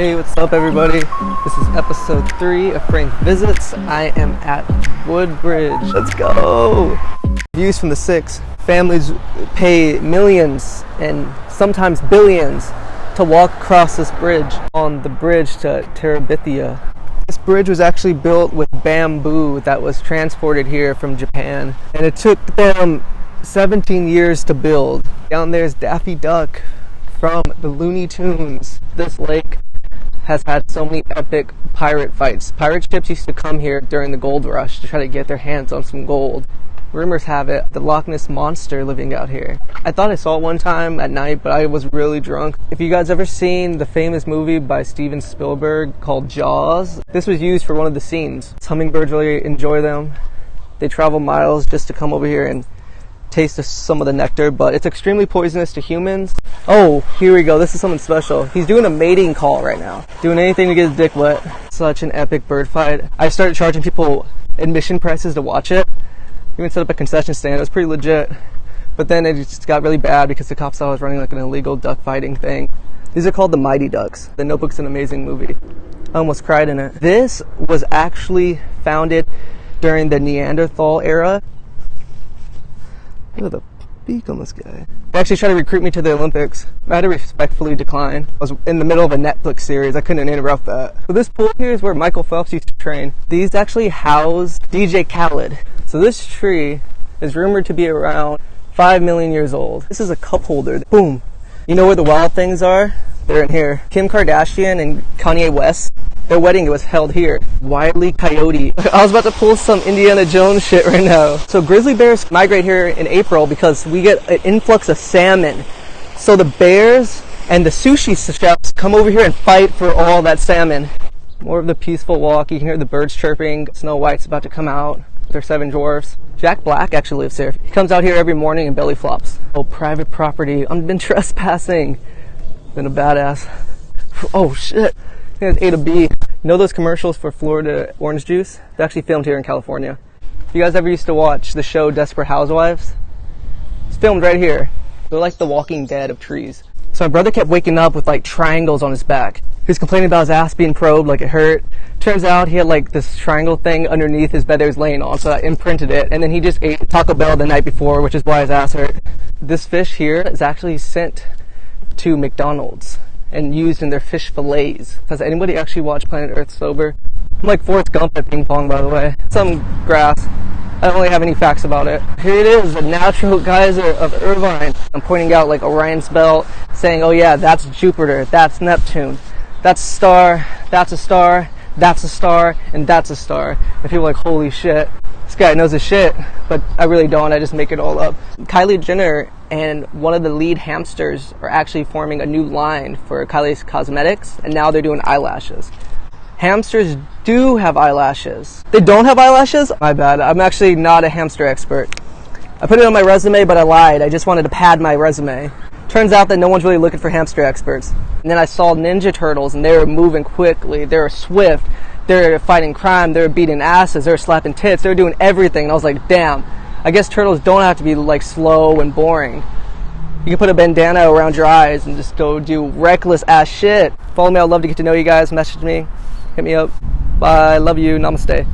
Hey, what's up everybody? This is episode 3 of Frank Visits. I am at Woodbridge. Let's go! Views from the 6. Families pay millions and sometimes billions to walk across this bridge on the bridge to Terabithia. This bridge was actually built with bamboo that was transported here from Japan, and it took them 17 years to build. Down there's Daffy Duck from the Looney Tunes. This lake has had so many epic pirate fights. Pirate ships used to come here during the gold rush to try to get their hands on some gold. Rumors have it the Loch Ness Monster living out here. I thought I saw it one time at night, but I was really drunk. If you guys ever seen the famous movie by Steven Spielberg called Jaws, this was used for one of the scenes. Hummingbirds really enjoy them. They travel miles just to come over here and taste some of the nectar, but it's extremely poisonous to humans. Oh, here we go. This is something special. He's doing a mating call right now. Doing anything to get his dick wet. Such an epic bird fight. I started charging people admission prices to watch it. Even set up a concession stand. It was pretty legit. But then it just got really bad because the cops thought I was running like an illegal duck fighting thing. These are called the Mighty Ducks. The Notebook's an amazing movie. I almost cried in it. This was actually founded during the Neanderthal era. Look at the beak on this guy. They actually tried to recruit me to the Olympics. I had to respectfully decline. I was in the middle of a Netflix series. I couldn't interrupt that. So this pool here is where Michael Phelps used to train. These actually house DJ Khaled. So this tree is rumored to be around 5 million years old. This is a cup holder. Boom. You know where the wild things are? They're in here. Kim Kardashian and Kanye West, their wedding was held here. Wile E. Coyote. I was about to pull some Indiana Jones shit right now. So grizzly bears migrate here in April because we get an influx of salmon. So the bears and the sushi chefs come over here and fight for all that salmon. More of the peaceful walk. You can hear the birds chirping. Snow White's about to come out with her 7 dwarfs. Jack Black actually lives here. He comes out here every morning and belly flops. Oh, private property. I've been trespassing. Been a badass. Oh shit. I think it's A to B. You know those commercials for Florida orange juice? They're actually filmed here in California. If you guys ever used to watch the show Desperate Housewives, it's filmed right here. They're like the Walking Dead of trees. So my brother kept waking up with like triangles on his back. He was complaining about his ass being probed, like it hurt. Turns out he had like this triangle thing underneath his bed that he was laying on, so I imprinted it. And then he just ate Taco Bell the night before, which is why his ass hurt. This fish here is actually sent to McDonald's and used in their fish fillets. Has anybody actually watched Planet Earth sober? I'm like Forrest Gump at ping pong, by the way. Some grass. I don't really have any facts about it. Here it is, the natural geyser of Irvine. I'm pointing out like Orion's belt, saying, oh yeah, that's Jupiter, that's Neptune, that's a star, that's a star, that's a star, and that's a star. And people are like, holy shit, this guy knows his shit. But I really don't, I just make it all up. Kylie Jenner and one of the lead hamsters are actually forming a new line for Kylie's Cosmetics, and now they're doing eyelashes. Hamsters do have eyelashes. They don't have eyelashes? My bad, I'm actually not a hamster expert. I put it on my resume, but I lied. I just wanted to pad my resume. Turns out that no one's really looking for hamster experts. And then I saw Ninja Turtles, and they were moving quickly. They were swift. They were fighting crime. They were beating asses. They were slapping tits. They were doing everything. And I was like, damn. I guess turtles don't have to be like slow and boring. You can put a bandana around your eyes and just go do reckless ass shit. Follow me. I'd love to get to know you guys. Message me. Hit me up. Bye. Love you. Namaste.